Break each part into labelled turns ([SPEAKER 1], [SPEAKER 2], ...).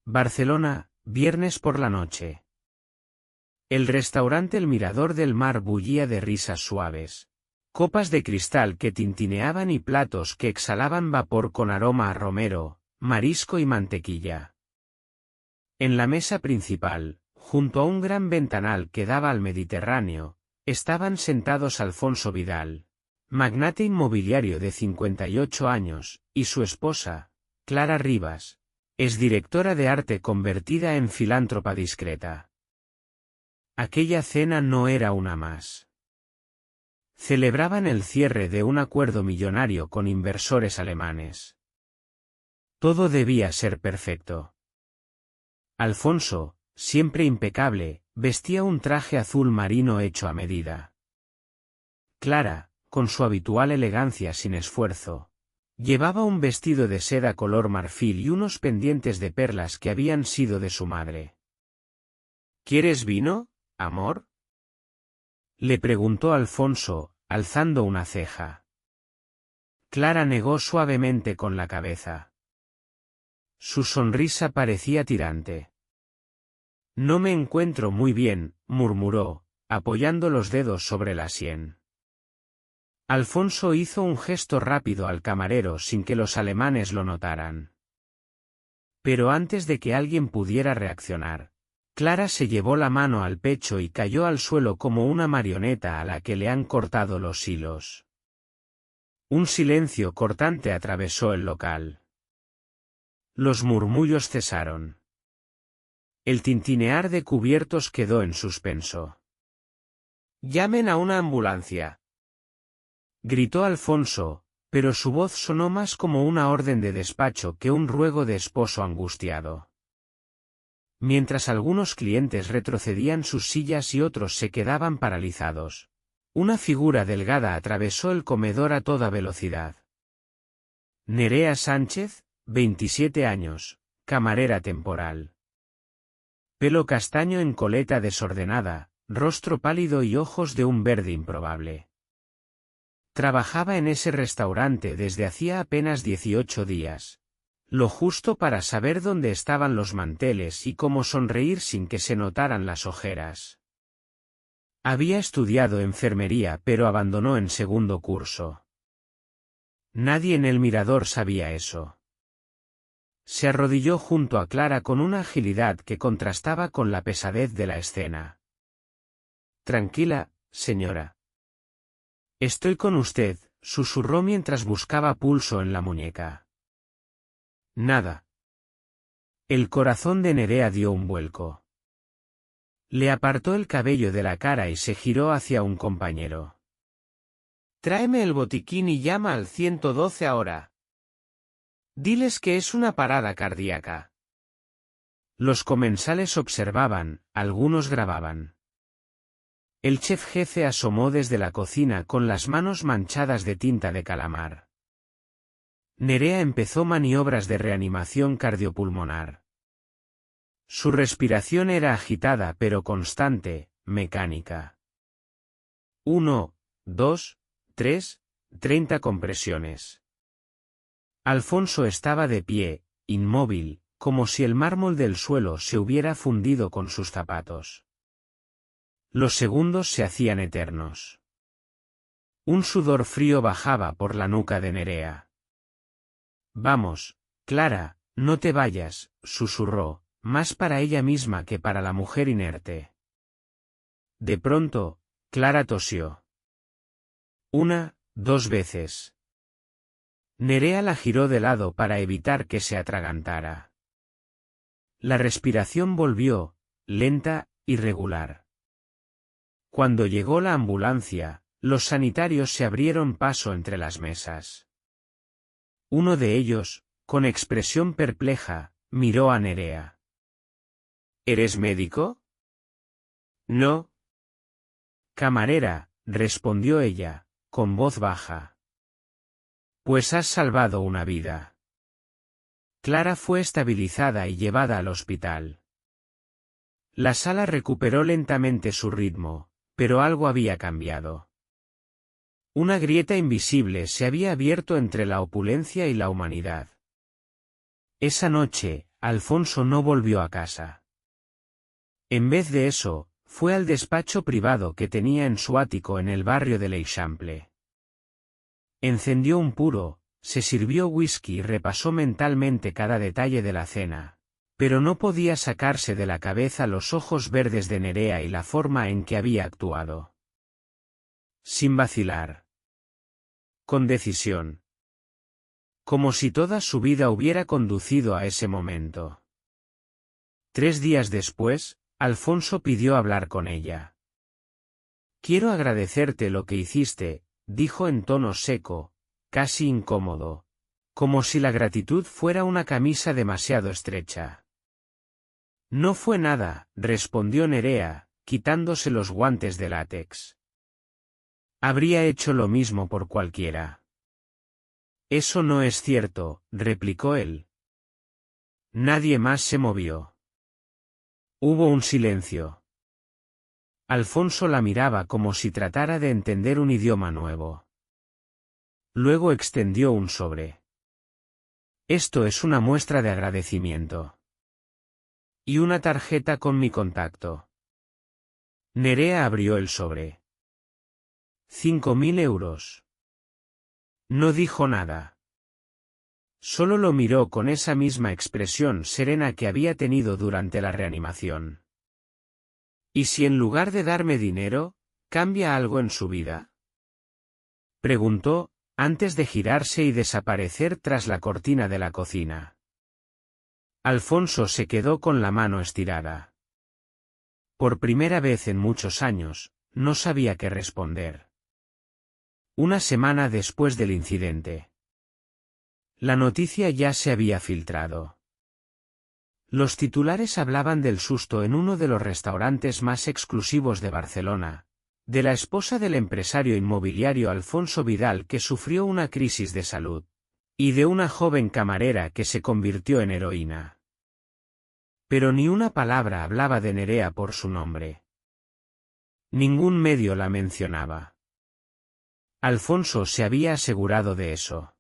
[SPEAKER 1] Barcelona, viernes por la noche. El restaurante El Mirador del Mar bullía de risas suaves. Copas de cristal que tintineaban y platos que exhalaban vapor con aroma a romero, marisco y mantequilla. En la mesa principal, junto a un gran ventanal que daba al Mediterráneo, estaban sentados Alfonso Vidal, magnate inmobiliario de 58 años, y su esposa, Clara Rivas, exdirectora de arte convertida en filántropa discreta. Aquella cena no era una más. Celebraban el cierre de un acuerdo millonario con inversores alemanes. Todo debía ser perfecto. Alfonso, siempre impecable, vestía un traje azul marino hecho a medida. Clara, con su habitual elegancia sin esfuerzo, llevaba un vestido de seda color marfil y unos pendientes de perlas que habían sido de su madre. ¿Quieres vino, amor?, le preguntó Alfonso, alzando una ceja. Clara negó suavemente con la cabeza. Su sonrisa parecía tirante. No me encuentro muy bien, murmuró, apoyando los dedos sobre la sien. Alfonso hizo un gesto rápido al camarero sin que los alemanes lo notaran. Pero antes de que alguien pudiera reaccionar, Clara se llevó la mano al pecho y cayó al suelo como una marioneta a la que le han cortado los hilos. Un silencio cortante atravesó el local. Los murmullos cesaron. El tintinear de cubiertos quedó en suspenso. «Llamen a una ambulancia», gritó Alfonso, pero su voz sonó más como una orden de despacho que un ruego de esposo angustiado. Mientras algunos clientes retrocedían sus sillas y otros se quedaban paralizados, una figura delgada atravesó el comedor a toda velocidad. Nerea Sánchez, 27 años, camarera temporal. Pelo castaño en coleta desordenada, rostro pálido y ojos de un verde improbable. Trabajaba en ese restaurante desde hacía apenas 18 días. Lo justo para saber dónde estaban los manteles y cómo sonreír sin que se notaran las ojeras. Había estudiado enfermería pero abandonó en segundo curso. Nadie en el Mirador sabía eso. Se arrodilló junto a Clara con una agilidad que contrastaba con la pesadez de la escena. «Tranquila, señora. Estoy con usted», susurró mientras buscaba pulso en la muñeca. Nada. El corazón de Nerea dio un vuelco. Le apartó el cabello de la cara y se giró hacia un compañero. «Tráeme el botiquín y llama al 112 ahora. Diles que es una parada cardíaca». Los comensales observaban, algunos grababan. El chef jefe asomó desde la cocina con las manos manchadas de tinta de calamar. Nerea empezó maniobras de reanimación cardiopulmonar. Su respiración era agitada pero constante, mecánica. 1, 2, 3, 30 compresiones. Alfonso estaba de pie, inmóvil, como si el mármol del suelo se hubiera fundido con sus zapatos. Los segundos se hacían eternos. Un sudor frío bajaba por la nuca de Nerea. «Vamos, Clara, no te vayas», susurró, más para ella misma que para la mujer inerte. De pronto, Clara tosió. 1, 2 veces. Nerea la giró de lado para evitar que se atragantara. La respiración volvió, lenta, irregular. Cuando llegó la ambulancia, los sanitarios se abrieron paso entre las mesas. Uno de ellos, con expresión perpleja, miró a Nerea. «¿Eres médico?» «No». «Camarera», respondió ella, con voz baja. «Pues has salvado una vida». Clara fue estabilizada y llevada al hospital. La sala recuperó lentamente su ritmo, pero algo había cambiado. Una grieta invisible se había abierto entre la opulencia y la humanidad. Esa noche, Alfonso no volvió a casa. En vez de eso, fue al despacho privado que tenía en su ático en el barrio de l'Eixample. Encendió un puro, se sirvió whisky y repasó mentalmente cada detalle de la cena, pero no podía sacarse de la cabeza los ojos verdes de Nerea y la forma en que había actuado. Sin vacilar. Con decisión. Como si toda su vida hubiera conducido a ese momento. 3 días después, Alfonso pidió hablar con ella. «Quiero agradecerte lo que hiciste», dijo en tono seco, casi incómodo, como si la gratitud fuera una camisa demasiado estrecha. «No fue nada», respondió Nerea, quitándose los guantes de látex. «Habría hecho lo mismo por cualquiera». «Eso no es cierto», replicó él. Nadie más se movió. Hubo un silencio. Alfonso la miraba como si tratara de entender un idioma nuevo. Luego extendió un sobre. «Esto es una muestra de agradecimiento. Y una tarjeta con mi contacto». Nerea abrió el sobre. 5.000 euros. No dijo nada. Solo lo miró con esa misma expresión serena que había tenido durante la reanimación. «¿Y si en lugar de darme dinero, cambia algo en su vida?», preguntó, antes de girarse y desaparecer tras la cortina de la cocina. Alfonso se quedó con la mano estirada. Por primera vez en muchos años, no sabía qué responder. Una semana después del incidente. La noticia ya se había filtrado. Los titulares hablaban del susto en uno de los restaurantes más exclusivos de Barcelona, de la esposa del empresario inmobiliario Alfonso Vidal que sufrió una crisis de salud, y de una joven camarera que se convirtió en heroína. Pero ni una palabra hablaba de Nerea por su nombre. Ningún medio la mencionaba. Alfonso se había asegurado de eso.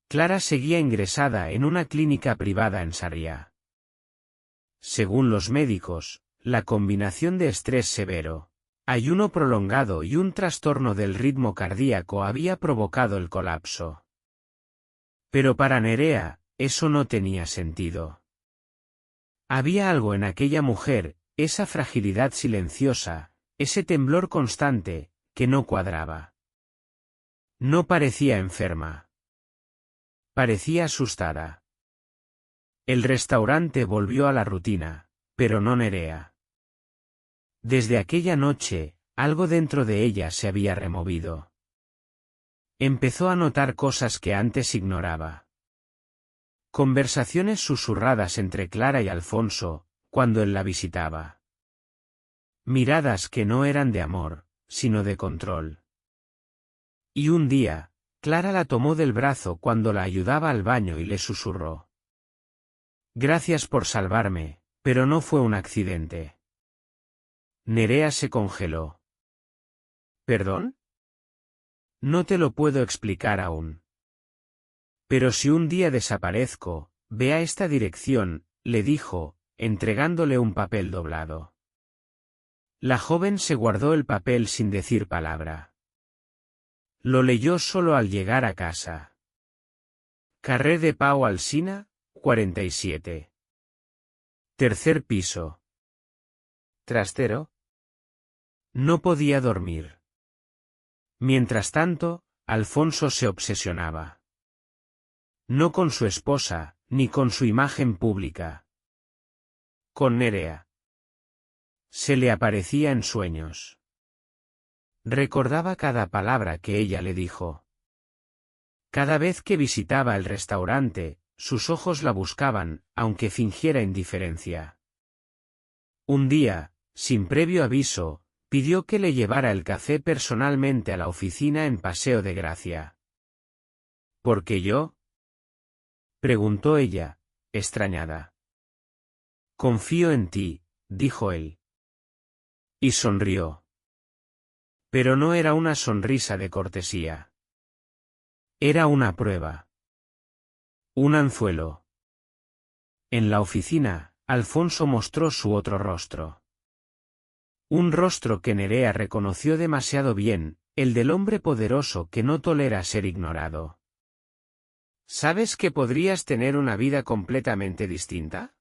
[SPEAKER 1] Clara seguía ingresada en una clínica privada en Sarriá. Según los médicos, la combinación de estrés severo, ayuno prolongado y un trastorno del ritmo cardíaco había provocado el colapso. Pero para Nerea, eso no tenía sentido. Había algo en aquella mujer, esa fragilidad silenciosa, ese temblor constante, que no cuadraba. No parecía enferma. Parecía asustada. El restaurante volvió a la rutina, pero no Nerea. Desde aquella noche, algo dentro de ella se había removido. Empezó a notar cosas que antes ignoraba. Conversaciones susurradas entre Clara y Alfonso, cuando él la visitaba. Miradas que no eran de amor, sino de control. Y un día, Clara la tomó del brazo cuando la ayudaba al baño y le susurró: «Gracias por salvarme, pero no fue un accidente». Nerea se congeló. «¿Perdón? No te lo puedo explicar aún. Pero si un día desaparezco, ve a esta dirección», le dijo, entregándole un papel doblado. La joven se guardó el papel sin decir palabra. Lo leyó solo al llegar a casa. Carrer de Pau Alsina, 47. Tercer piso. Trastero. No podía dormir. Mientras tanto, Alfonso se obsesionaba. No con su esposa, ni con su imagen pública. Con Nerea. Se le aparecía en sueños. Recordaba cada palabra que ella le dijo. Cada vez que visitaba el restaurante, sus ojos la buscaban, aunque fingiera indiferencia. Un día, sin previo aviso, pidió que le llevara el café personalmente a la oficina en Paseo de Gracia. ¿Por qué yo?, preguntó ella, extrañada. «Confío en ti», dijo él. Y sonrió. Pero no era una sonrisa de cortesía. Era una prueba. Un anzuelo. En la oficina, Alfonso mostró su otro rostro. Un rostro que Nerea reconoció demasiado bien, el del hombre poderoso que no tolera ser ignorado. ¿Sabes que podrías tener una vida completamente distinta?,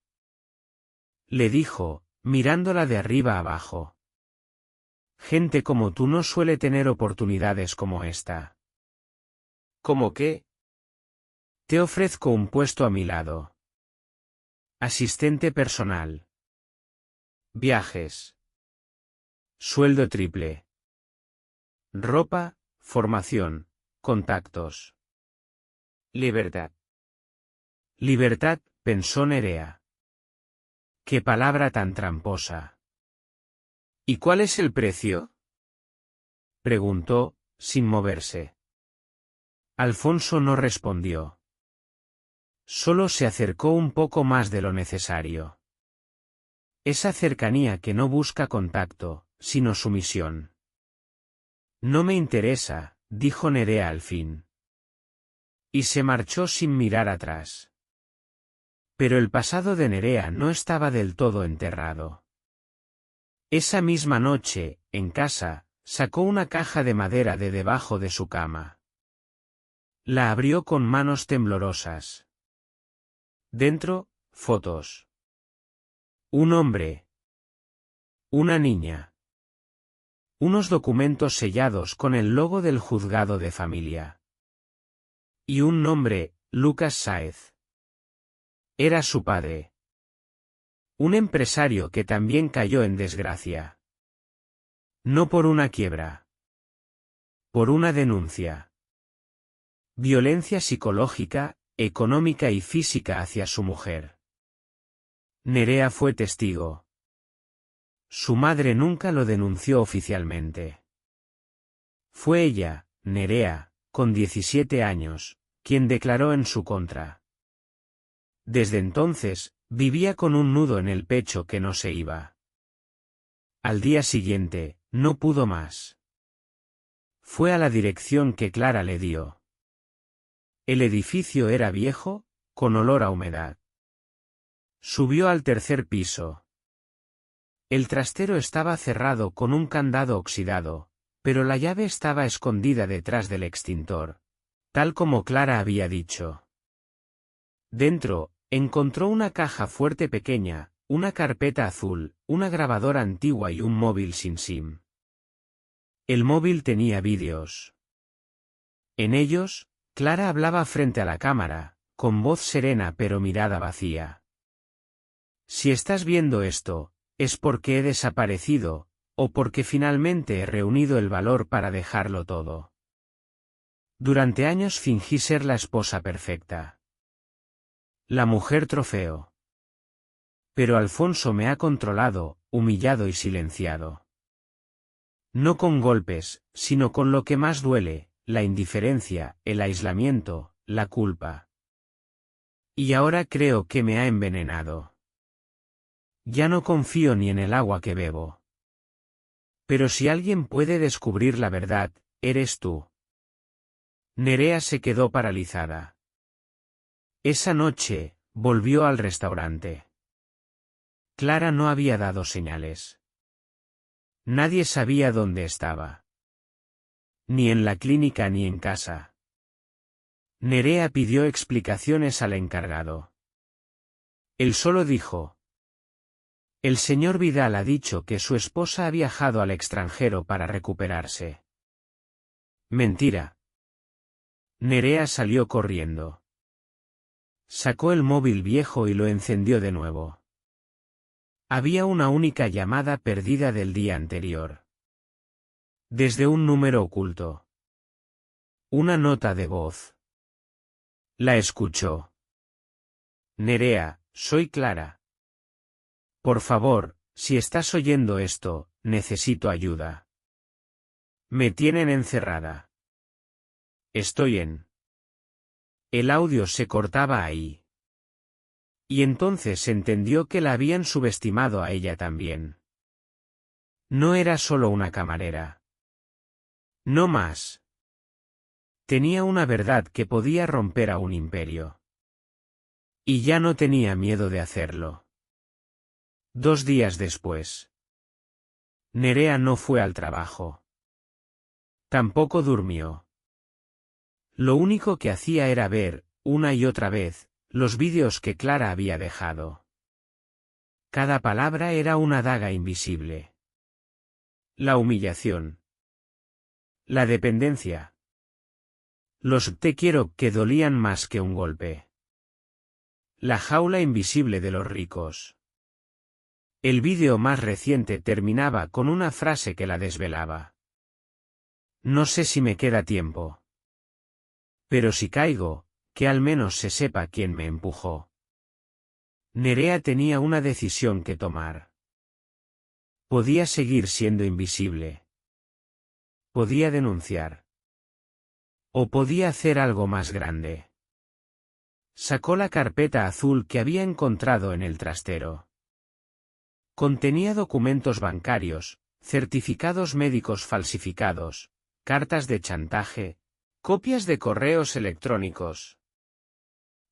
[SPEAKER 1] le dijo, mirándola de arriba abajo. Gente como tú no suele tener oportunidades como esta. ¿Cómo qué? Te ofrezco un puesto a mi lado. Asistente personal. Viajes. Sueldo triple. Ropa, formación, contactos. Libertad. Libertad, pensó Nerea. ¡Qué palabra tan tramposa! ¿Y cuál es el precio?, preguntó, sin moverse. Alfonso no respondió. Solo se acercó un poco más de lo necesario. Esa cercanía que no busca contacto, sino sumisión. No me interesa, dijo Nerea al fin. Y se marchó sin mirar atrás. Pero el pasado de Nerea no estaba del todo enterrado. Esa misma noche, en casa, sacó una caja de madera de debajo de su cama. La abrió con manos temblorosas. Dentro, fotos. Un hombre. Una niña. Unos documentos sellados con el logo del juzgado de familia. Y un nombre, Lucas Sáez. Era su padre. Un empresario que también cayó en desgracia. No por una quiebra. Por una denuncia. Violencia psicológica, económica y física hacia su mujer. Nerea fue testigo. Su madre nunca lo denunció oficialmente. Fue ella, Nerea, con 17 años, quien declaró en su contra. Desde entonces, vivía con un nudo en el pecho que no se iba. Al día siguiente, no pudo más. Fue a la dirección que Clara le dio. El edificio era viejo, con olor a humedad. Subió al tercer piso. El trastero estaba cerrado con un candado oxidado, pero la llave estaba escondida detrás del extintor, tal como Clara había dicho. Dentro, encontró una caja fuerte pequeña, una carpeta azul, una grabadora antigua y un móvil sin SIM. El móvil tenía vídeos. En ellos, Clara hablaba frente a la cámara, con voz serena pero mirada vacía. Si estás viendo esto, es porque he desaparecido, o porque finalmente he reunido el valor para dejarlo todo. Durante años fingí ser la esposa perfecta. La mujer trofeo. Pero Alfonso me ha controlado, humillado y silenciado. No con golpes, sino con lo que más duele, la indiferencia, el aislamiento, la culpa. Y ahora creo que me ha envenenado. Ya no confío ni en el agua que bebo. Pero si alguien puede descubrir la verdad, eres tú. Nerea se quedó paralizada. Esa noche, volvió al restaurante. Clara no había dado señales. Nadie sabía dónde estaba. Ni en la clínica ni en casa. Nerea pidió explicaciones al encargado. Él solo dijo: el señor Vidal ha dicho que su esposa ha viajado al extranjero para recuperarse. Mentira. Nerea salió corriendo. Sacó el móvil viejo y lo encendió de nuevo. Había una única llamada perdida del día anterior. Desde un número oculto. Una nota de voz. La escuchó. Nerea, soy Clara. Por favor, si estás oyendo esto, necesito ayuda. Me tienen encerrada. Estoy en... El audio se cortaba ahí. Y entonces entendió que la habían subestimado a ella también. No era solo una camarera. No más. Tenía una verdad que podía romper a un imperio. Y ya no tenía miedo de hacerlo. 2 días después. Nerea no fue al trabajo. Tampoco durmió. Lo único que hacía era ver, una y otra vez, los vídeos que Clara había dejado. Cada palabra era una daga invisible. La humillación. La dependencia. Los te quiero que dolían más que un golpe. La jaula invisible de los ricos. El vídeo más reciente terminaba con una frase que la desvelaba. No sé si me queda tiempo. Pero si caigo, que al menos se sepa quién me empujó. Nerea tenía una decisión que tomar. Podía seguir siendo invisible. Podía denunciar. O podía hacer algo más grande. Sacó la carpeta azul que había encontrado en el trastero. Contenía documentos bancarios, certificados médicos falsificados, cartas de chantaje, copias de correos electrónicos.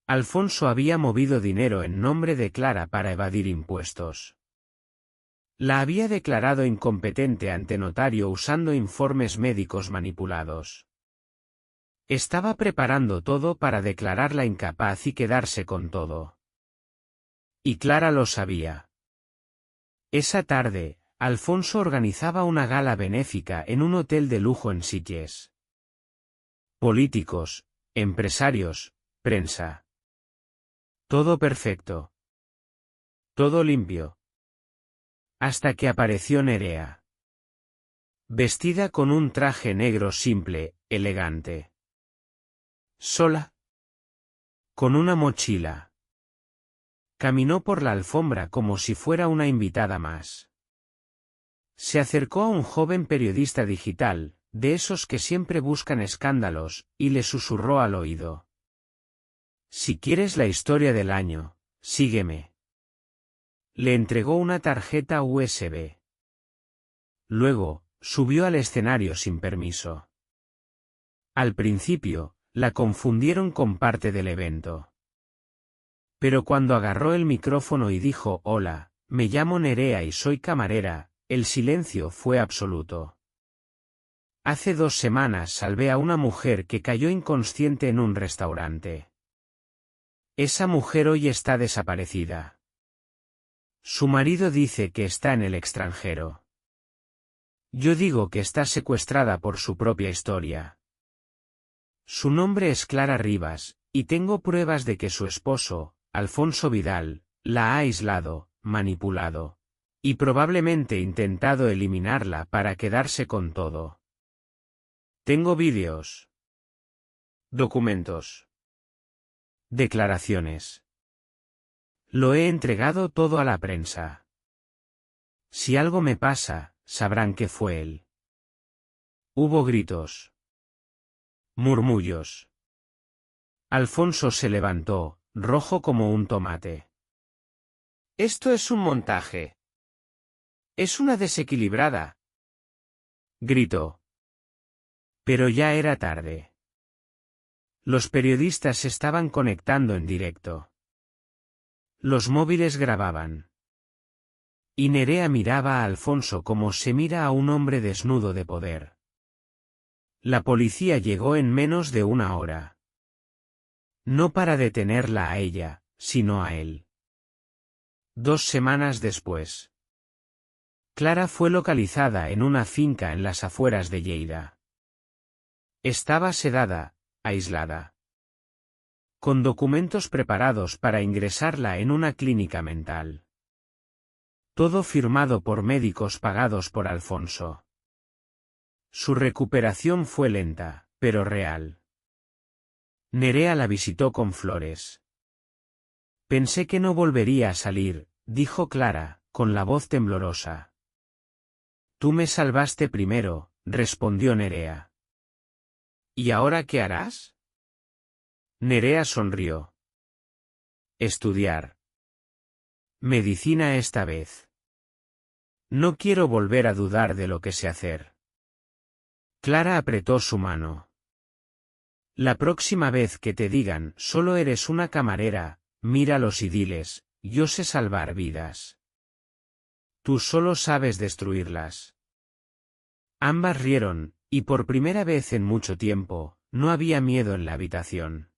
[SPEAKER 1] Alfonso había movido dinero en nombre de Clara para evadir impuestos. La había declarado incompetente ante notario usando informes médicos manipulados. Estaba preparando todo para declararla incapaz y quedarse con todo. Y Clara lo sabía. Esa tarde, Alfonso organizaba una gala benéfica en un hotel de lujo en Sitges. Políticos, empresarios, prensa. Todo perfecto. Todo limpio. Hasta que apareció Nerea. Vestida con un traje negro simple, elegante. Sola. Con una mochila. Caminó por la alfombra como si fuera una invitada más. Se acercó a un joven periodista digital, de esos que siempre buscan escándalos, y le susurró al oído. Si quieres la historia del año, sígueme. Le entregó una tarjeta USB. Luego, subió al escenario sin permiso. Al principio, la confundieron con parte del evento. Pero cuando agarró el micrófono y dijo «Hola, me llamo Nerea y soy camarera», el silencio fue absoluto. Hace 2 semanas salvé a una mujer que cayó inconsciente en un restaurante. Esa mujer hoy está desaparecida. Su marido dice que está en el extranjero. Yo digo que está secuestrada por su propia historia. Su nombre es Clara Rivas, y tengo pruebas de que su esposo, Alfonso Vidal, la ha aislado, manipulado. Y probablemente intentado eliminarla para quedarse con todo. Tengo vídeos. Documentos. Declaraciones. Lo he entregado todo a la prensa. Si algo me pasa, sabrán que fue él. Hubo gritos. Murmullos. Alfonso se levantó, rojo como un tomate. Esto es un montaje. Es una desequilibrada. Gritó. Pero ya era tarde. Los periodistas estaban conectando en directo. Los móviles grababan. Y Nerea miraba a Alfonso como se mira a un hombre desnudo de poder. La policía llegó en menos de 1 hora. No para detenerla a ella, sino a él. 2 semanas después. Clara fue localizada en una finca en las afueras de Lleida. Estaba sedada, aislada. Con documentos preparados para ingresarla en una clínica mental. Todo firmado por médicos pagados por Alfonso. Su recuperación fue lenta, pero real. Nerea la visitó con flores. Pensé que no volvería a salir, dijo Clara, con la voz temblorosa. Tú me salvaste primero, respondió Nerea. ¿Y ahora qué harás? Nerea sonrió. Estudiar. Medicina esta vez. No quiero volver a dudar de lo que sé hacer. Clara apretó su mano. La próxima vez que te digan solo eres una camarera, Míralos y diles, yo sé salvar vidas. Tú solo sabes destruirlas. Ambas rieron, y por primera vez en mucho tiempo, no había miedo en la habitación.